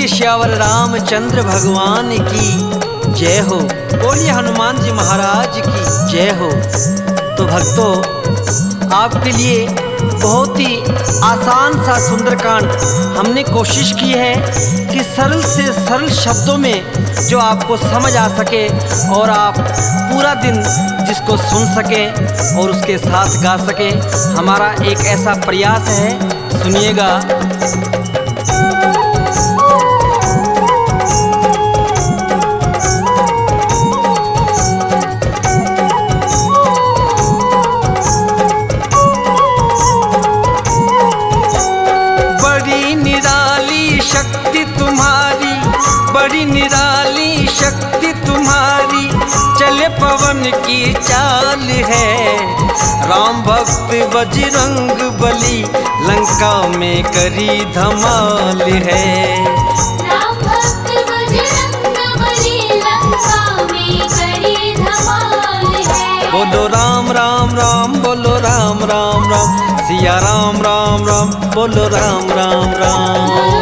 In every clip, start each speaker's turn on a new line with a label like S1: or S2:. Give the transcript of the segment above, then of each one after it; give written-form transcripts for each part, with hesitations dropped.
S1: श्यावर रामचंद्र भगवान की जय हो। बोलिए हनुमान जी महाराज की जय हो। तो भक्तों, आपके लिए बहुत ही आसान सा सुंदरकांड हमने कोशिश की है कि सरल से सरल शब्दों में जो आपको समझ आ सके और आप पूरा दिन जिसको सुन सकें और उसके साथ गा सकें। हमारा एक ऐसा प्रयास है, सुनिएगा।
S2: बड़ी निराली शक्ति तुम्हारी, चले पवन की चाल है। राम भक्त बजरंग बली, लंका में करी धमाल है।
S3: राम भक्त बजरंग बली, लंका में करी धमाल है।
S2: बोलो राम राम राम, बोलो राम राम राम, सिया राम राम राम, बोलो राम राम राम।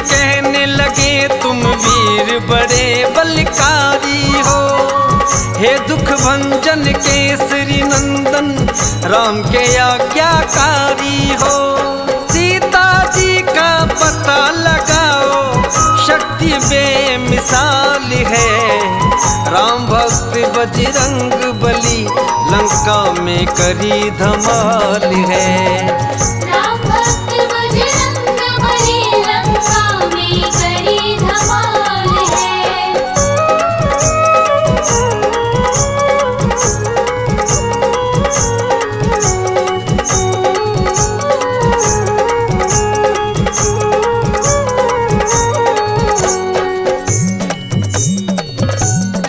S2: कहने लगे तुम वीर बड़े बलकारी हो, हे दुख भंजन केसरी नंदन, राम के आज्ञाकारी हो। सीता जी का पता लगाओ, शक्ति बेमिसाल है। राम भक्त बजरंग बली, लंका में करी धमाल है।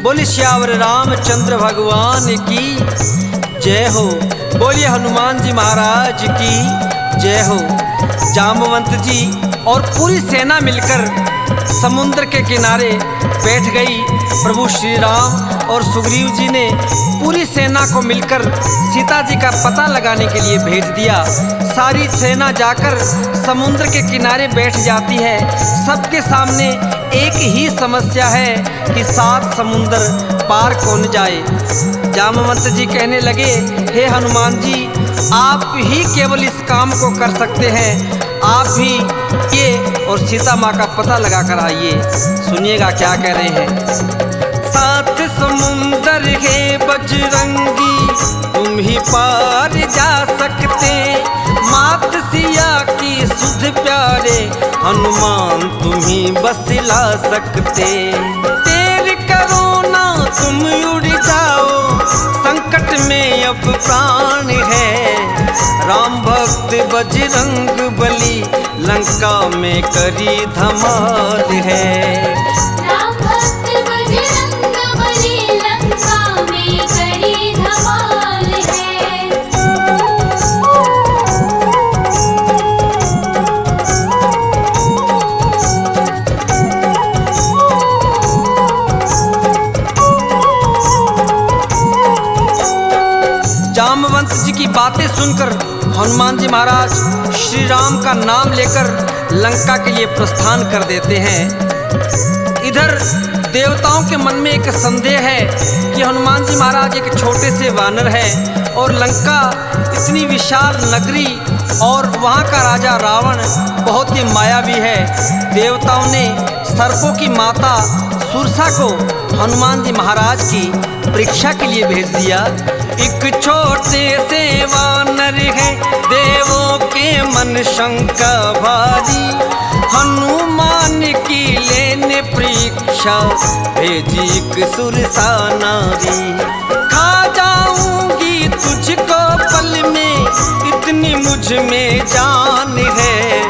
S1: बोलिए श्यावर रामचंद्र भगवान की जय हो। बोलिए हनुमान जी महाराज की जय हो। जामवंत जी और पूरी सेना मिलकर समुद्र के किनारे बैठ गई। प्रभु श्री राम और सुग्रीव जी ने पूरी सेना को मिलकर सीता जी का पता लगाने के लिए भेज दिया। सारी सेना जाकर समुद्र के किनारे बैठ जाती है। सबके सामने एक ही समस्या है कि 7 समुंदर पार कौन जाए। जामवंत जी कहने लगे, हे हनुमान जी, आप ही केवल इस काम को कर सकते हैं। आप ही ये और सीता माँ का पता लगा कर आइए। सुनिएगा क्या कह रहे हैं।
S2: 7 समुंदर है बजरंगी, तुम ही पार जा सकते। मात सिया की सुध प्यारे, हनुमान तुम ही बस ला सकते। देर करो ना तुम उड़ जाओ, संकट में अब प्राण है। राम भक्त बजरंग बली, लंका में करी धमाल है।
S3: राम भक्त बजरंग बली, लंका में करी धमाल है।
S1: जामवंत जी की बातें सुनकर हनुमान जी महाराज श्री राम का नाम लेकर लंका के लिए प्रस्थान कर देते हैं। इधर देवताओं के मन में एक संदेह है कि हनुमान जी महाराज एक छोटे से वानर हैं और लंका इतनी विशाल नगरी और वहाँ का राजा रावण बहुत ही मायावी है। देवताओं ने सर्पों की माता सुरसा को हनुमान जी महाराज की परीक्षा के लिए भेज दिया।
S2: एक छोटे से वानर है, देवों के मन शंका भारी। हनुमान की लेने परीक्षा, भेजी एक सुरसा नारी। खा जाऊंगी तुझको पल में, इतनी मुझ में जान है।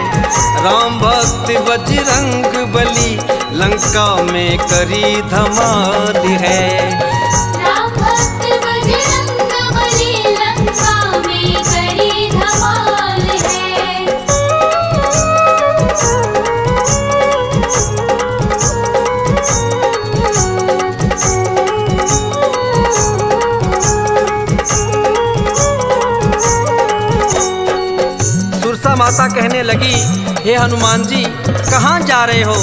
S2: राम भक्त बजरंग बली, लंका में करी धमाल है।
S3: राम भक्त बजरंग बली, लंका में करी धमाल है।
S1: माता कहने लगी, हे हनुमान जी कहाँ जा रहे हो?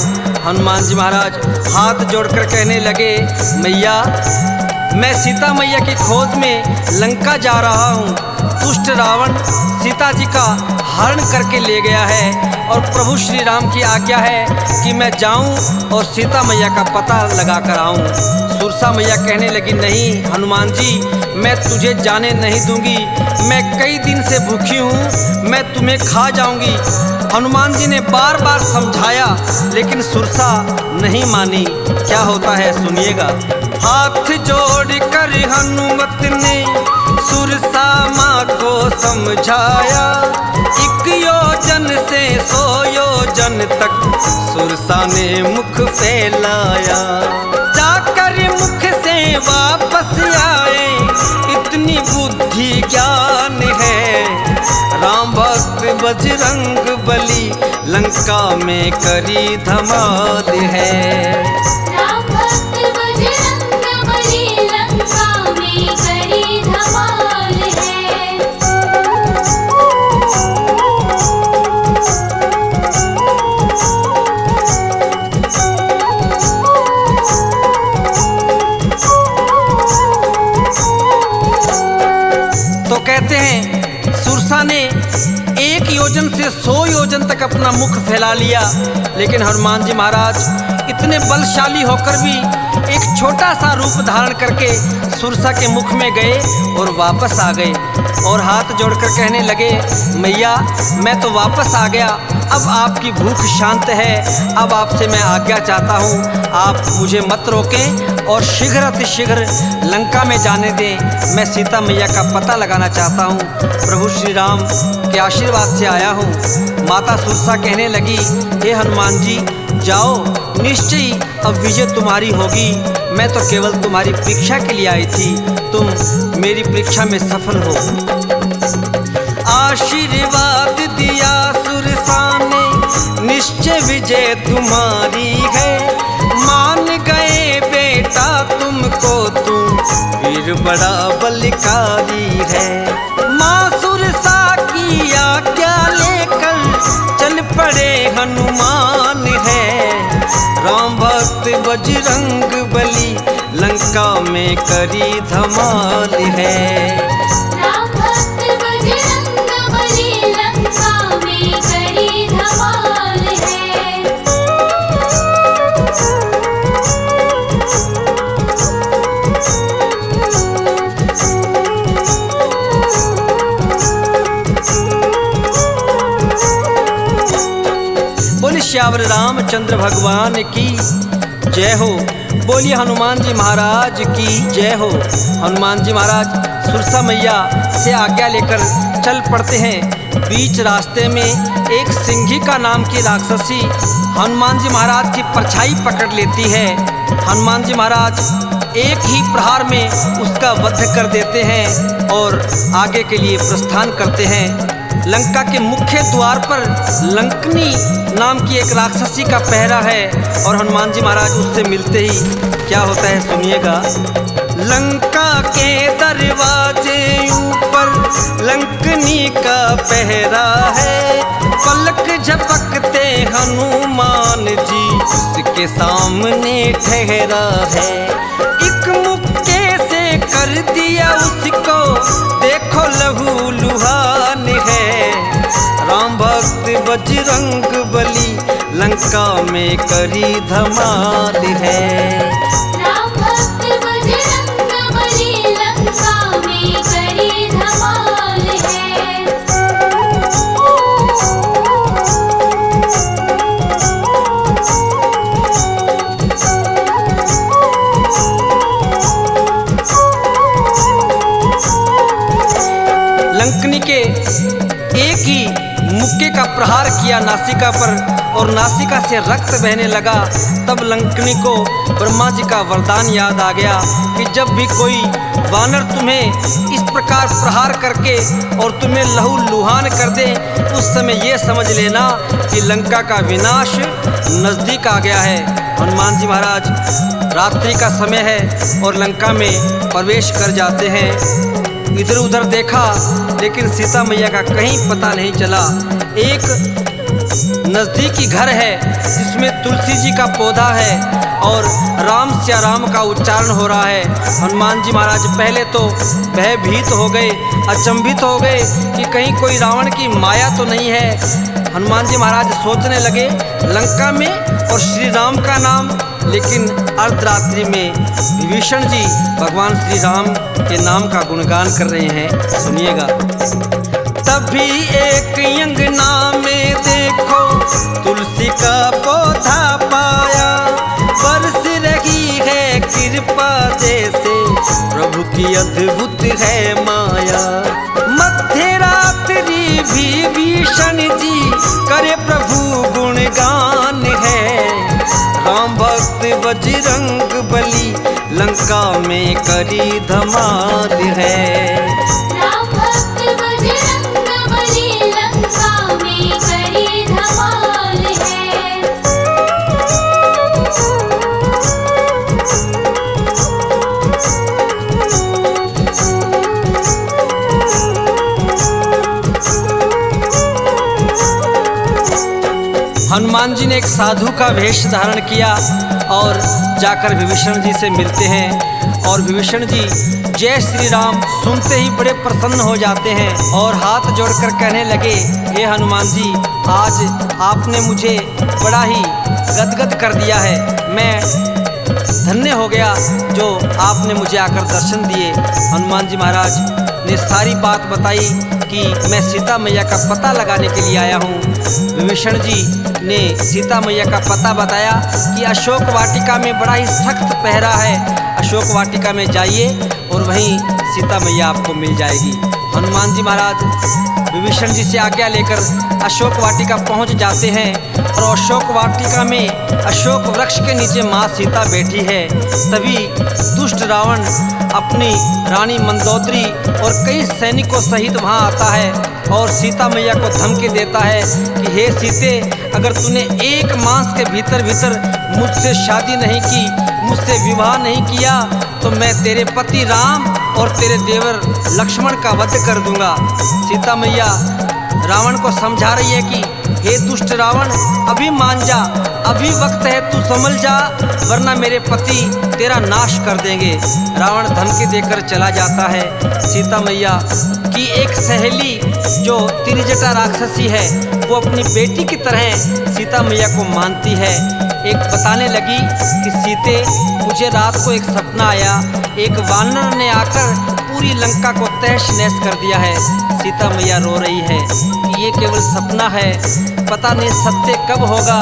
S1: हनुमान जी महाराज हाथ जोड़कर कहने लगे, मैया मैं सीता मैया की खोज में लंका जा रहा हूँ। दुष्ट रावण सीता जी का हरण करके ले गया है और प्रभु श्री राम की आज्ञा है कि मैं जाऊं और सीता मैया का पता लगा कर आऊं। सुरसा मैया कहने लगी, नहीं हनुमान जी मैं तुझे जाने नहीं दूंगी, मैं कई दिन से भूखी हूँ, मैं तुम्हें खा जाऊंगी। हनुमान जी ने बार बार समझाया लेकिन सुरसा नहीं मानी। क्या होता है सुनिएगा। हाथ जोड़ कर हनुमत ने सुरसा माँ को समझाया, 1 योजन से 100 योजन तक सुरसा ने मुख फैलाया। जाकर मुख से वापस आए, इतनी बुद्धि ज्ञान है, राम भक्त बजरंग बली लंका में करी धमाल है।
S3: राम भक्त बजरंग बली लंका में करी धमाल है।
S1: तो कहते हैं सुरसा ने 1 योजन से 100 योजन तक अपना मुख फैला लिया, लेकिन हनुमान जी महाराज इतने बलशाली होकर भी एक छोटा सा रूप धारण करके सुरसा के मुख में गए और वापस आ गए और हाथ जोड़कर कहने लगे, मैया मैं तो वापस आ गया, अब आपकी भूख शांत है, अब आपसे मैं आज्ञा चाहता हूँ, आप मुझे मत रोकें और शीघ्र अतिशीघ्र लंका में जाने दें। मैं सीता मैया का पता लगाना चाहता हूँ, प्रभु श्री राम के आशीर्वाद से आया हूँ। माता सुरसा कहने लगी, हे हनुमान जी जाओ, निश्चय अब विजय तुम्हारी होगी, मैं तो केवल तुम्हारी परीक्षा के लिए आई थी, तुम मेरी परीक्षा में सफल हो। आशीर्वाद दिया सुरसा ने, निश्चय विजय तुम्हारी है, मान गए बेटा तुमको, तुम वीर बड़ा बलकारी है। माँ सुरसा की आज्ञा लेकर चल पड़े हनुमान है, राम भक्त बजरंग बली लंका में करी धमाल है।
S3: राम भक्त बजरंग बली लंका में करी धमाल है।
S1: बोलिए श्यावर रामचंद्र भगवान की जय हो। बोलिए हनुमान जी महाराज की जय हो। हनुमान जी महाराज सुरसा मैया से आज्ञा लेकर चल पड़ते हैं। बीच रास्ते में एक सिंहिका नाम की राक्षसी हनुमान जी महाराज की परछाई पकड़ लेती है। हनुमान जी महाराज एक ही प्रहार में उसका वध कर देते हैं और आगे के लिए प्रस्थान करते हैं। लंका के मुख्य द्वार पर लंकनी नाम की एक राक्षसी का पहरा है और हनुमान जी महाराज उससे मिलते ही क्या होता है सुनिएगा। लंका के दरवाजे ऊपर लंकनी का पहरा है, पलक झपकते हनुमान जी उसके सामने ठहरा है। एक मुक्के से कर दिया उसको देखो लहू लुहान है, राम भक्त बजरंग बली लंका में करी धमाल है।
S3: राम भक्त बजरंग बली लंका में करी धमाल है।
S1: लंकनी के एक ही मुक्के का प्रहार किया नासिका पर और नासिका से रक्त बहने लगा। तब लंकनी को ब्रह्मा जी का वरदान याद आ गया कि जब भी कोई वानर तुम्हें इस प्रकार प्रहार करके और तुम्हें लहू लुहान कर दे, उस समय ये समझ लेना कि लंका का विनाश नज़दीक आ गया है। हनुमान जी महाराज रात्रि का समय है और लंका में प्रवेश कर जाते हैं। इधर उधर देखा लेकिन सीता मैया का कहीं पता नहीं चला। एक नज़दीकी घर है जिसमें तुलसी जी का पौधा है और राम सिया राम का उच्चारण हो रहा है। हनुमान जी महाराज पहले तो भयभीत हो गए, अचंभित हो गए कि कहीं कोई रावण की माया तो नहीं है। हनुमान जी महाराज सोचने लगे लंका में और श्री राम का नाम, लेकिन अर्धरात्रि में विभीषण जी भगवान श्री राम के नाम का गुणगान कर रहे हैं। सुनिएगा। तभी एक अंगना में देखो तुलसी का पौधा पाया, बरस रही है कृपा जैसे प्रभु की अद्भुत है माया। मध्य रात्रि भी विभीषण जी करे प्रभु गुणगान है, राम भक्त बजरंग बली लंका में करी धमाल है।
S3: राम भक्त बजरंग बली लंका में करी धमाल है।
S1: हनुमान जी ने एक साधु का वेश धारण किया और जाकर विभीषण जी से मिलते हैं और विभीषण जी जय श्री राम सुनते ही बड़े प्रसन्न हो जाते हैं और हाथ जोड़कर कहने लगे, हे हनुमान जी, आज आपने मुझे बड़ा ही गदगद कर दिया है। मैं धन्य हो गया जो आपने मुझे आकर दर्शन दिए। हनुमान जी महाराज ने सारी बात बताई कि मैं सीता मैया का पता लगाने के लिए आया हूँ। विभीषण जी ने सीता मैया का पता बताया कि अशोक वाटिका में बड़ा ही सख्त पहरा है, अशोक वाटिका में जाइए और वहीं सीता मैया आपको मिल जाएगी। हनुमान जी महाराज विभीषण जी से आज्ञा लेकर अशोक वाटिका पहुंच जाते हैं और अशोक वाटिका में अशोक वृक्ष के नीचे माँ सीता बैठी है। तभी दुष्ट रावण अपनी रानी मंदोदरी और कई सैनिकों सहित वहां आता है और सीता मैया को धमकी देता है कि हे सीते, अगर तूने एक मास के भीतर मुझसे शादी नहीं की, मुझसे विवाह नहीं किया, तो मैं तेरे पति राम और तेरे देवर लक्ष्मण का वध कर दूंगा। सीता मैया रावण को समझा रही है कि हे दुष्ट रावण, अभी मान जा, अभी वक्त है, तू संभल जा, वरना मेरे पति तेरा नाश कर देंगे। रावण धमकी देकर चला जाता है। सीता मैया की एक सहेली जो त्रिजटा राक्षसी है वो अपनी बेटी की तरह सीता मैया को मानती है। एक बताने लगी कि सीते, मुझे रात को एक सपना आया, एक वानर ने आकर पूरी लंका को तहस नहस कर दिया है। सीता मैया रो रही है कि ये केवल सपना है, पता नहीं सत्य कब होगा।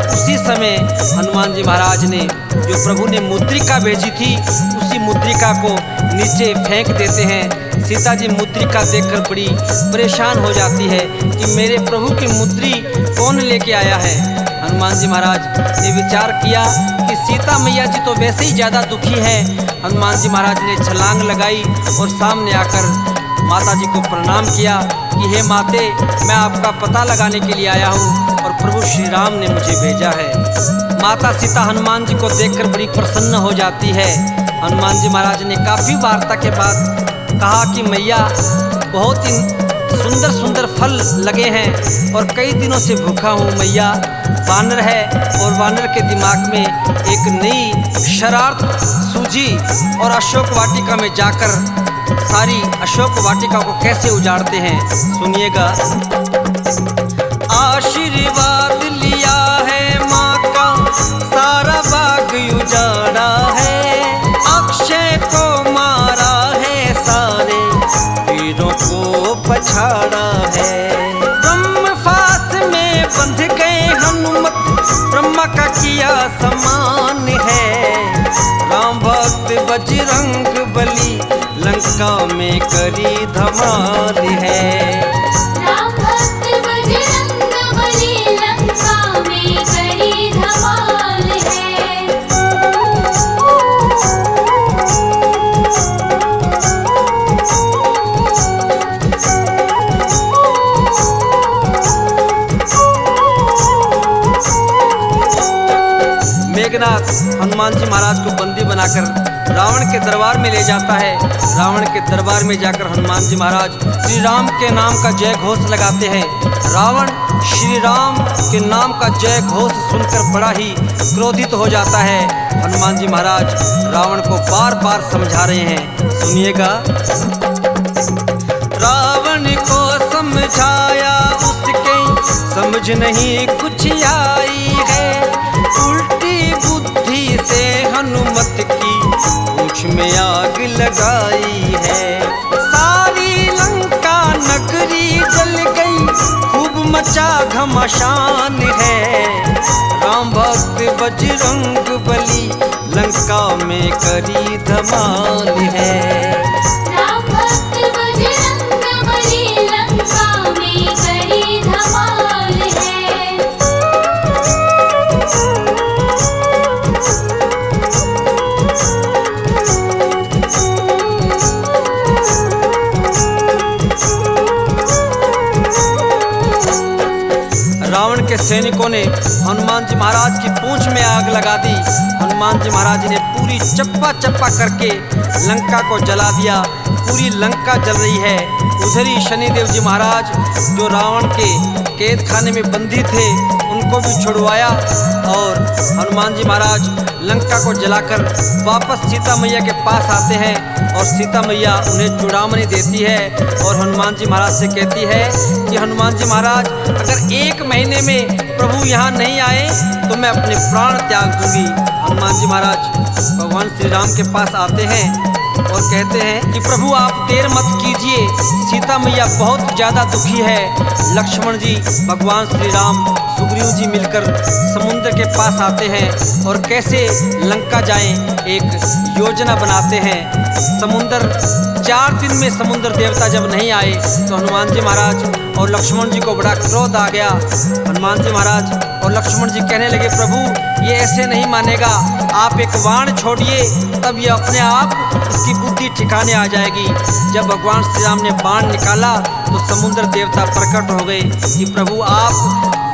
S1: उसी समय हनुमान जी महाराज ने जो प्रभु ने मुद्रिका भेजी थी उसी मुद्रिका को नीचे फेंक देते हैं। सीता जी मुद्रिका देखकर बड़ी परेशान हो जाती है कि मेरे प्रभु की मुद्री कौन लेके आया है। हनुमान जी महाराज ने विचार किया कि सीता मैया जी तो वैसे ही ज़्यादा दुखी है। हनुमान जी महाराज ने छलांग लगाई और सामने आकर माता जी को प्रणाम किया कि हे माते, मैं आपका पता लगाने के लिए आया हूँ और प्रभु श्री राम ने मुझे भेजा है। माता सीता हनुमान जी को देखकर बड़ी प्रसन्न हो जाती है। हनुमान जी महाराज ने काफ़ी वार्ता के बाद कहा कि मैया, बहुत ही सुंदर सुंदर फल लगे हैं और कई दिनों से भूखा हूँ मैया। वानर है और वानर के दिमाग में एक नई शरारत सूझी और अशोक वाटिका में जाकर सारी अशोक वाटिका को कैसे उजाड़ते हैं, सुनिएगा। आशीर्वाद लिया है माँ का, सारा बाग उजाड़ा है, अक्षय को मारा है, सारे वीरों को पछाड़ा है। ब्रह्मफास में बंध गए हनुमत, ब्रह्मा का किया समान है, राम भक्त बजरंग बली लंका में करी धमाल है।
S3: राम भक्त बजरंग बली लंका में करी धमाल है।
S1: मेघनाथ हनुमान जी महाराज को बंदी बनाकर रावण के दरबार में ले जाता है। रावण के दरबार में जाकर हनुमान जी महाराज श्री राम के नाम का जय घोष लगाते हैं। रावण श्री राम के नाम का जय घोष सुनकर बड़ा ही क्रोधित हो जाता है। हनुमान जी महाराज रावण को बार बार समझा रहे हैं, सुनिएगा। रावण को समझाया उसके समझ नहीं कुछ आई है, उल्टी बुद्धि से हनुमत की पूंछ में आग लगाई है। सारी लंका नगरी जल गई, खूब मचा घमासान है। राम भक्त बजरंग बली लंका में करी धमाल है।
S3: राम भक्त बजरंग बली लंका में करी धमाल है।
S1: रावण के सैनिकों ने हनुमान जी महाराज की पूंछ में आग लगा दी। हनुमान जी महाराज ने पूरी चप्पा चप्पा करके लंका को जला दिया। पूरी लंका जल रही है। उधर ही शनिदेव जी महाराज जो रावण के कैद खाने में बंदी थे उनको भी छुड़वाया और हनुमान जी महाराज लंका को जलाकर वापस सीता मैया के पास आते हैं और सीता मैया उन्हें चूड़ामणि देती है और हनुमान जी महाराज से कहती है कि हनुमान जी महाराज अगर 1 महीने में प्रभु यहाँ नहीं आए तो मैं अपने प्राण त्याग दूंगी। हनुमान जी महाराज भगवान श्री राम के पास आते हैं और कहते हैं कि प्रभु आप देर मत कीजिए, सीता मैया बहुत ज़्यादा दुखी है। लक्ष्मण जी, भगवान श्री राम, सुग्रीव जी मिलकर समुद्र के पास आते हैं और कैसे लंका जाएं एक योजना बनाते हैं। समुद्र 4 दिन में समुद्र देवता जब नहीं आए तो हनुमान जी महाराज और लक्ष्मण जी को बड़ा क्रोध आ गया। हनुमान जी महाराज और लक्ष्मण जी कहने लगे प्रभु ये ऐसे नहीं मानेगा, आप एक बाण छोड़िए तब ये अपने आप इसकी बुद्धि ठिकाने आ जाएगी। जब भगवान श्री राम ने बाण निकाला तो समुद्र देवता प्रकट हो गए कि प्रभु आप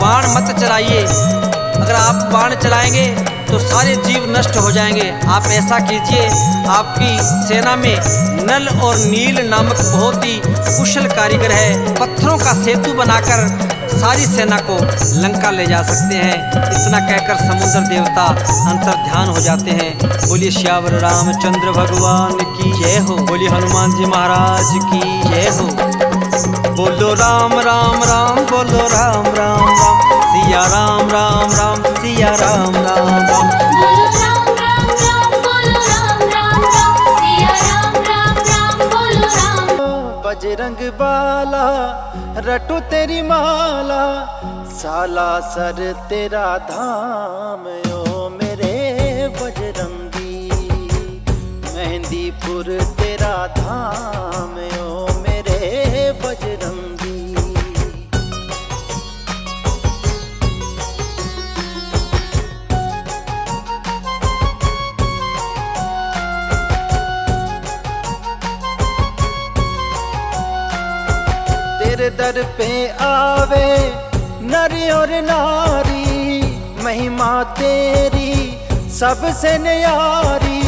S1: बाण मत चलाइए, अगर आप बाण चलाएंगे तो सारे जीव नष्ट हो जाएंगे। आप ऐसा कीजिए, आपकी सेना में नल और नील नामक बहुत ही कुशल कारीगर है, पत्थरों का सेतु बनाकर सारी सेना को लंका ले जा सकते हैं। इतना कहकर समुद्र देवता अंतर ध्यान हो जाते हैं। बोलिए श्यावर रामचंद्र भगवान की जय हो। बोलिए हनुमान जी महाराज की जय हो। बोलो राम राम राम, बोलो राम राम राम, सिया राम राम राम, सिया राम राम राम।
S3: बोलो राम राम राम, बोलो राम राम राम, सिया राम राम राम, बोलो राम।
S2: बजरंग बाला रटू तेरी माला, साला सर तेरा धाम ओ मेरे बजरंगी। मेहंदीपुर तेरा धाम ओ मेरे बजरंगी। तेरे दर पे आवे नर और नारी, महिमा तेरी सबसे न्यारी,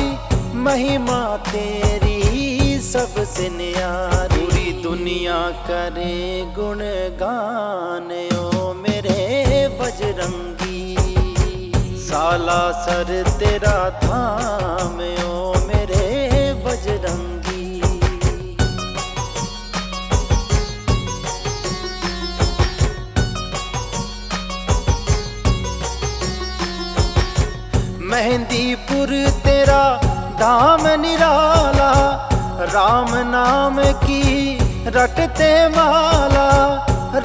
S2: महिमा तेरी सबसे न्यारी। पूरी दुनिया करे गुणगान ओ मेरे बजरंगी। साला सर तेरा धाम ओ मेरे बजरंगी। मेहंदीपुर तेरा धाम निराला, राम नाम की रटते माला,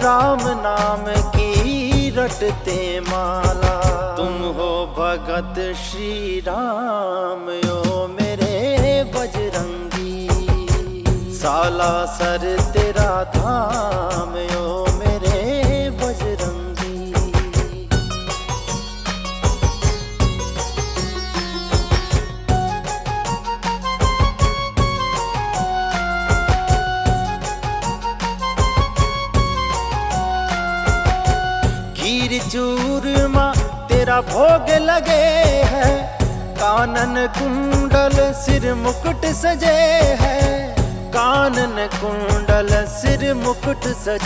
S2: राम नाम की रटते माला। तुम हो भगत श्री राम ओ मेरे बजरंगी। साला सर तेरा धाम ओ मेरे बजरंगी। खीर चूरमा तेरा भोग लगे है,
S4: कानन कुंडल सिर मुकुट सजे है, कानन कुंडल सिर मुकुट सजे।